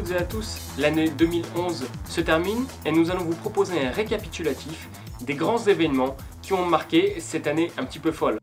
toutes et à tous, l'année 2011 se termine et nous allons vous proposer un récapitulatif des grands événements qui ont marqué cette année un petit peu folle.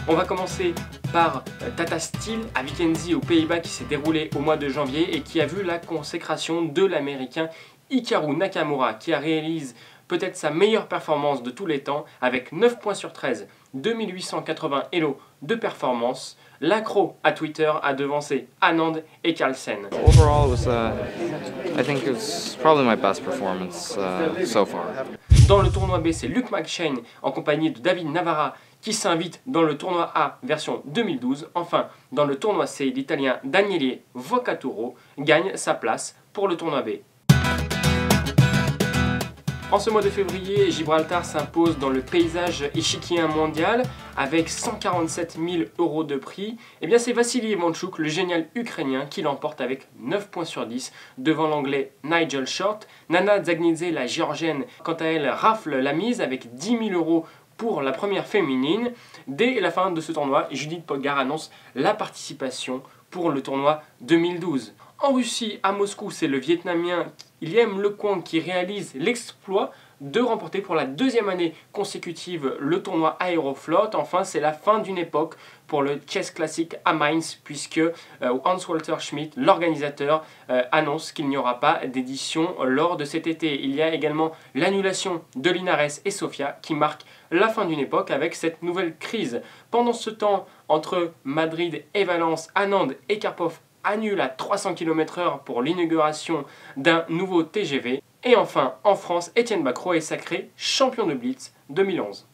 On va commencer par Tata Steel à Vikenzi aux Pays-Bas qui s'est déroulé au mois de janvier et qui a vu la consécration de l'américain Hikaru Nakamura qui réalise peut-être sa meilleure performance de tous les temps avec 9 points sur 13, 2880 elo de performance. L'accro à Twitter a devancé Anand et Carlsen. Overall, I think it was probably my best performance so far. Dans le tournoi B, c'est Luke McShane en compagnie de David Navarra qui s'invite dans le tournoi A version 2012. Enfin, dans le tournoi C, l'Italien Daniele Vocaturo gagne sa place pour le tournoi B. En ce mois de février, Gibraltar s'impose dans le paysage échiquier mondial avec 147 000 € de prix. Et bien c'est Vassili Ivanchuk, le génial ukrainien, qui l'emporte avec 9 points sur 10 devant l'anglais Nigel Short. Nana Dzagnidze, la géorgienne, quant à elle, rafle la mise avec 10 000 € pour la première féminine. Dès la fin de ce tournoi, Judith Polgar annonce la participation pour le tournoi 2012. En Russie, à Moscou, c'est le Vietnamien Iliem Le Quang qui réalise l'exploit de remporter pour la deuxième année consécutive le tournoi Aeroflot. Enfin, c'est la fin d'une époque pour le Chess Classic à Mainz puisque Hans-Walter Schmidt, l'organisateur, annonce qu'il n'y aura pas d'édition lors de cet été. Il y a également l'annulation de Linares et Sofia qui marque la fin d'une époque avec cette nouvelle crise. Pendant ce temps, entre Madrid et Valence, Anand et Karpov annule à 300 km/h pour l'inauguration d'un nouveau TGV. Et enfin, en France, Étienne Bacrot est sacré champion de Blitz 2011.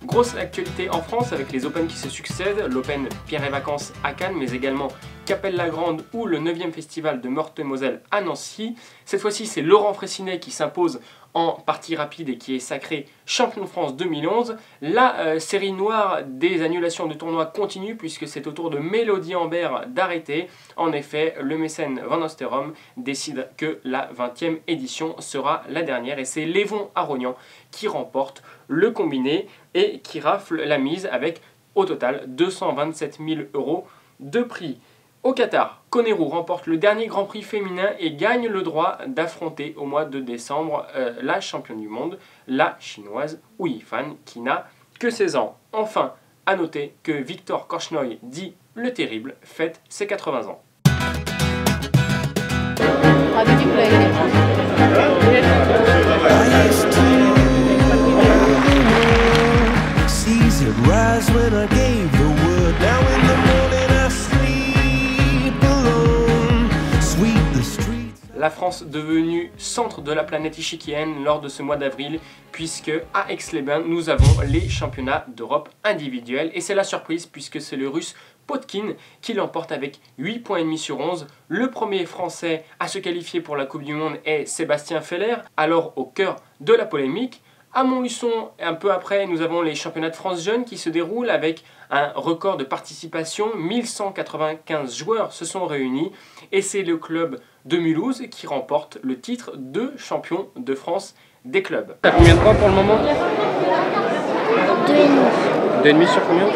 Grosse actualité en France avec les Open qui se succèdent, l'Open Pierre et Vacances à Cannes, mais également Capelle-la-Grande ou le 9e festival de Meurthe-et-Moselle à Nancy. Cette fois-ci, c'est Laurent Fressinet qui s'impose en partie rapide et qui est sacré champion de France 2011. La série noire des annulations de tournois continue puisque c'est au tour de Mélodie Ambert d'arrêter. En effet, le mécène Van Osterom décide que la 20e édition sera la dernière et c'est Lévon Aronian qui remporte le combiné et qui rafle la mise avec au total 227 000 € de prix. Au Qatar, Konerou remporte le dernier Grand Prix féminin et gagne le droit d'affronter au mois de décembre la championne du monde, la chinoise Wu Yifan, qui n'a que 16 ans. Enfin, à noter que Victor Korchnoi, dit le terrible, fête ses 80 ans. La France devenue centre de la planète échiquienne lors de ce mois d'avril puisque à Aix-les-Bains nous avons les championnats d'Europe individuels et c'est la surprise puisque c'est le russe Potkin qui l'emporte avec 8 points et demi sur 11. Le premier français à se qualifier pour la Coupe du Monde est Sébastien Feller, alors au cœur de la polémique. À Montluçon, un peu après, nous avons les championnats de France jeunes qui se déroulent avec un record de participation. 1195 joueurs se sont réunis et c'est le club de Mulhouse qui remporte le titre de champion de France des clubs. T'as combien de points pour le moment? 2,5. 2,5 sur combien?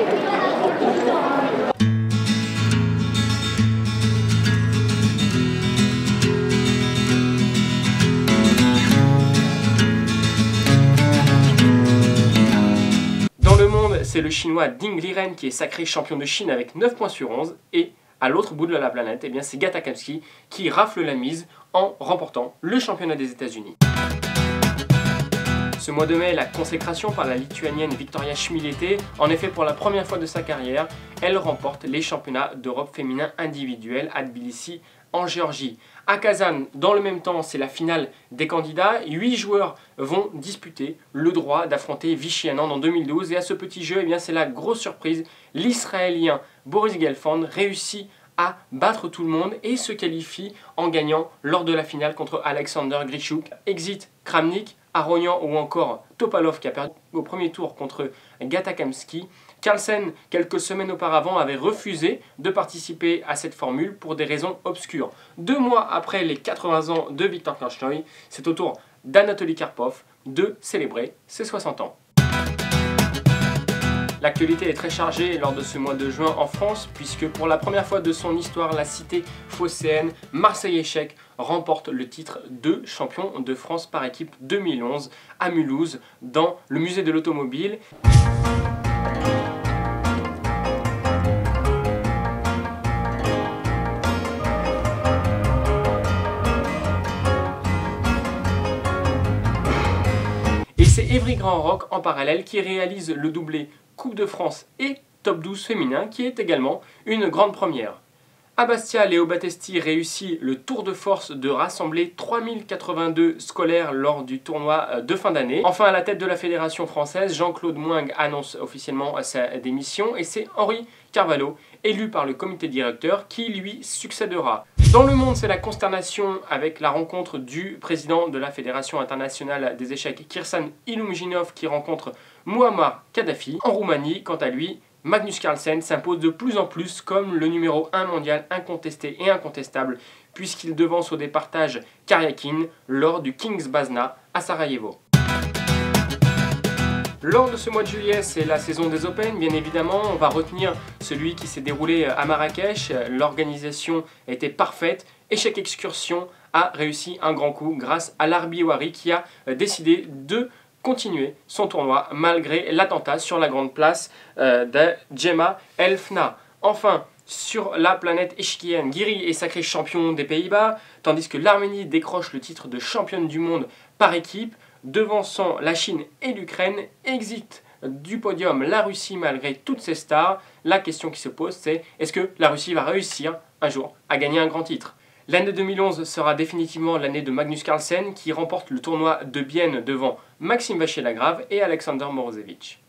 C'est le chinois Ding Liren qui est sacré champion de Chine avec 9 points sur 11 et à l'autre bout de la planète, eh bien c'est Gata Kamsky qui rafle la mise en remportant le championnat des États-Unis. Ce mois de mai, la consécration par la lituanienne Victoria Chmilytė. En effet, pour la première fois de sa carrière, elle remporte les championnats d'Europe féminin individuel à Tbilissi en Géorgie. À Kazan, dans le même temps, c'est la finale des candidats. 8 joueurs vont disputer le droit d'affronter Vichy Anand en 2012. Et à ce petit jeu, eh bien, c'est la grosse surprise. L'Israélien Boris Gelfand réussit à battre tout le monde et se qualifie en gagnant lors de la finale contre Alexander Grichuk. Exit Kramnik, Aronian ou encore Topalov qui a perdu au premier tour contre Gata Kamsky. Carlsen, quelques semaines auparavant, avait refusé de participer à cette formule pour des raisons obscures. 2 mois après les 80 ans de Victor Korchnoi, c'est au tour d'Anatoly Karpov de célébrer ses 60 ans. L'actualité est très chargée lors de ce mois de juin en France, puisque pour la première fois de son histoire, la cité phocéenne Marseille Échecs remporte le titre de champion de France par équipe 2011 à Mulhouse, dans le musée de l'automobile. Et c'est Evry Grand Rock en parallèle qui réalise le doublé Coupe de France et Top 12 féminin, qui est également une grande première. À Bastia, Léo Battesti réussit le tour de force de rassembler 3082 scolaires lors du tournoi de fin d'année. Enfin, à la tête de la Fédération française, Jean-Claude Moing annonce officiellement sa démission et c'est Henri Carvalho, élu par le comité directeur, qui lui succédera. Dans le monde, c'est la consternation avec la rencontre du président de la Fédération internationale des échecs, Kirsan Ilumjinov, qui rencontre Muammar Kadhafi. En Roumanie, quant à lui, Magnus Carlsen s'impose de plus en plus comme le numéro 1 mondial incontesté et incontestable, puisqu'il devance au départage Karyakin lors du Kings Bazna à Sarajevo. Lors de ce mois de juillet, c'est la saison des Open, bien évidemment. On va retenir celui qui s'est déroulé à Marrakech. L'organisation était parfaite et chaque excursion a réussi un grand coup grâce à l'Arbi Wari qui a décidé de continuer son tournoi malgré l'attentat sur la grande place de Djema El Fna. Enfin, sur la planète échiquienne, Guiri est sacré champion des Pays-Bas, tandis que l'Arménie décroche le titre de championne du monde par équipe, devançant la Chine et l'Ukraine. Exit du podium la Russie malgré toutes ses stars. La question qui se pose, c'est est-ce que la Russie va réussir un jour à gagner un grand titre? L'année 2011 sera définitivement l'année de Magnus Carlsen qui remporte le tournoi de Bienne devant Maxime Vachier-Lagrave et Alexander Morozevich.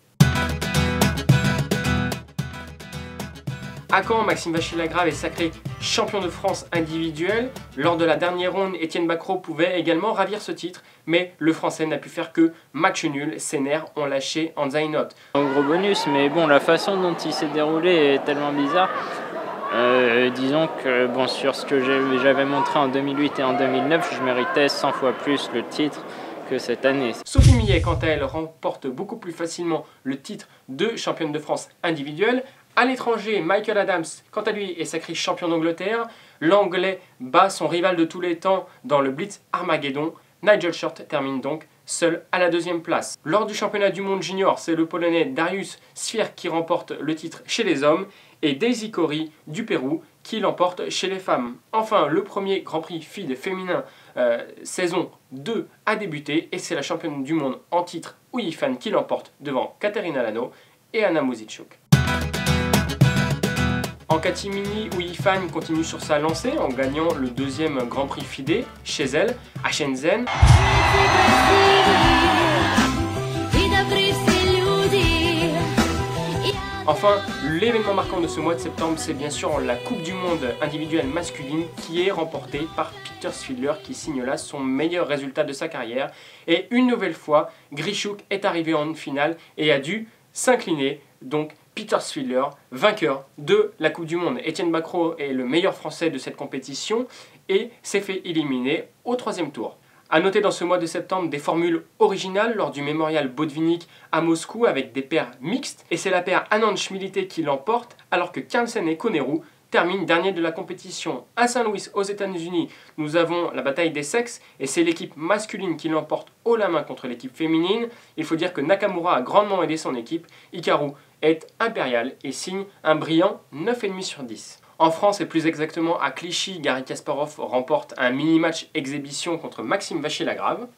À Caen, Maxime Vachier-Lagrave est sacré champion de France individuel. Lors de la dernière ronde, Étienne Bacrot pouvait également ravir ce titre, mais le Français n'a pu faire que match nul. Ses nerfs ont lâché en Zainot. Un gros bonus, mais bon, la façon dont il s'est déroulé est tellement bizarre. Disons que bon, sur ce que j'avais montré en 2008 et en 2009, je méritais 100 fois plus le titre que cette année. Sophie Millet, quant à elle, remporte beaucoup plus facilement le titre de championne de France individuelle. À l'étranger, Michael Adams, quant à lui, est sacré champion d'Angleterre. L'Anglais bat son rival de tous les temps dans le Blitz Armageddon. Nigel Short termine donc seul à la deuxième place. Lors du championnat du monde junior, c'est le Polonais Dariusz Swier qui remporte le titre chez les hommes et Daisy Cory du Pérou qui l'emporte chez les femmes. Enfin, le premier Grand Prix FIDE féminin saison 2 a débuté et c'est la championne du monde en titre Hou Yifan qui l'emporte devant Katerina Lano et Anna Muzychuk. En catimini, Hou Yifan continue sur sa lancée en gagnant le deuxième Grand Prix FIDE chez elle, à Shenzhen. Enfin, l'événement marquant de ce mois de septembre, c'est bien sûr la Coupe du Monde individuelle masculine qui est remportée par Peter Svidler qui signe là son meilleur résultat de sa carrière. Et une nouvelle fois, Grischuk est arrivé en finale et a dû s'incliner. Donc Peter Svidler, vainqueur de la Coupe du Monde. Étienne Bacrot est le meilleur français de cette compétition et s'est fait éliminer au troisième tour. A noter dans ce mois de septembre des formules originales lors du mémorial Botvinnik à Moscou avec des paires mixtes. Et c'est la paire Anand Schmidté qui l'emporte alors que Carlsen et Konerou terminent dernier de la compétition. À Saint-Louis aux États-Unis, nous avons la bataille des sexes et c'est l'équipe masculine qui l'emporte haut la main contre l'équipe féminine. Il faut dire que Nakamura a grandement aidé son équipe. Hikaru est impérial et signe un brillant 9,5 sur 10. En France et plus exactement à Clichy, Garry Kasparov remporte un mini-match exhibition contre Maxime Vachier-Lagrave.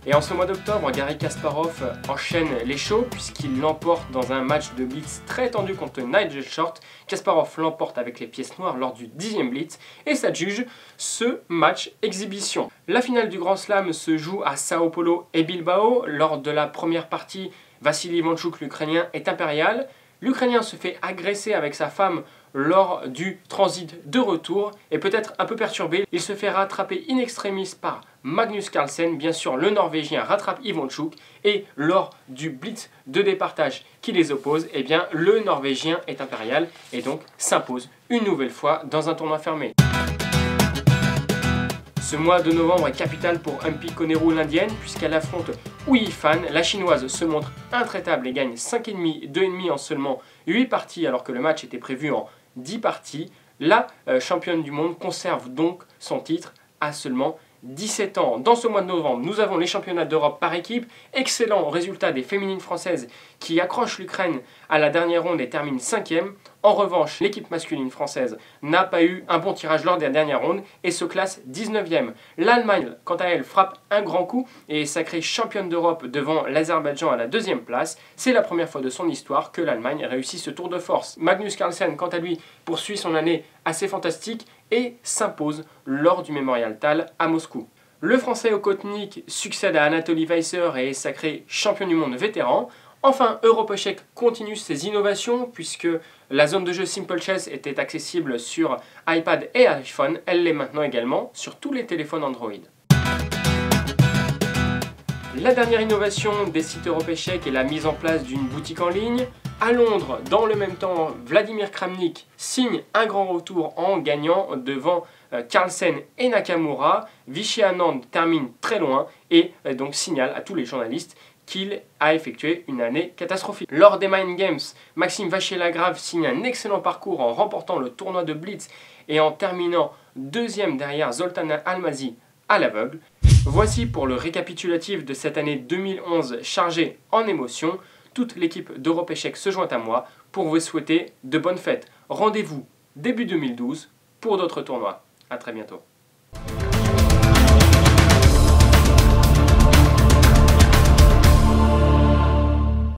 Et en ce mois d'octobre, Garry Kasparov enchaîne les shows puisqu'il l'emporte dans un match de blitz très tendu contre Nigel Short. Kasparov l'emporte avec les pièces noires lors du 10e blitz et s'adjuge ce match exhibition. La finale du Grand Slam se joue à Sao Paulo et Bilbao. Lors de la première partie, Vassili Ivanchuk, l'Ukrainien, est impérial. L'Ukrainien se fait agresser avec sa femme lors du transit de retour et peut-être un peu perturbé. Il se fait rattraper in extremis par Magnus Carlsen. Bien sûr, le Norvégien rattrape Ivanchuk et lors du blitz de départage qui les oppose, eh bien, le Norvégien est impérial et donc s'impose une nouvelle fois dans un tournoi fermé. Ce mois de novembre est capital pour Humpy Koneru, l'Indienne, puisqu'elle affronte Hou Yifan. La Chinoise se montre intraitable et gagne 5,5, 2,5 en seulement 8 parties, alors que le match était prévu en 10 parties. La championne du monde conserve donc son titre à seulement 17 ans. Dans ce mois de novembre, nous avons les championnats d'Europe par équipe. Excellent résultat des féminines françaises qui accrochent l'Ukraine à la dernière ronde et terminent 5e. En revanche, l'équipe masculine française n'a pas eu un bon tirage lors des dernières rondes et se classe 19e. L'Allemagne, quant à elle, frappe un grand coup et est sacrée championne d'Europe devant l'Azerbaïdjan à la 2e place. C'est la première fois de son histoire que l'Allemagne réussit ce tour de force. Magnus Carlsen, quant à lui, poursuit son année assez fantastique et s'impose lors du Memorial Tal à Moscou. Le Français Okotnik succède à Anatoly Weiser et est sacré champion du monde vétéran. Enfin, EuropeCheck continue ses innovations puisque la zone de jeu Simple Chess était accessible sur iPad et iPhone. Elle l'est maintenant également sur tous les téléphones Android. La dernière innovation des sites EuropeCheck est la mise en place d'une boutique en ligne. À Londres, dans le même temps, Vladimir Kramnik signe un grand retour en gagnant devant Carlsen et Nakamura. Vishy Anand termine très loin et donc signale à tous les journalistes qu'il a effectué une année catastrophique. Lors des Mind Games, Maxime Vachier-Lagrave signe un excellent parcours en remportant le tournoi de Blitz et en terminant deuxième derrière Zoltan Almazy à l'aveugle. Voici pour le récapitulatif de cette année 2011 chargée en émotions. Toute l'équipe d'EuropeCheck se joint à moi pour vous souhaiter de bonnes fêtes. Rendez-vous début 2012 pour d'autres tournois. A très bientôt.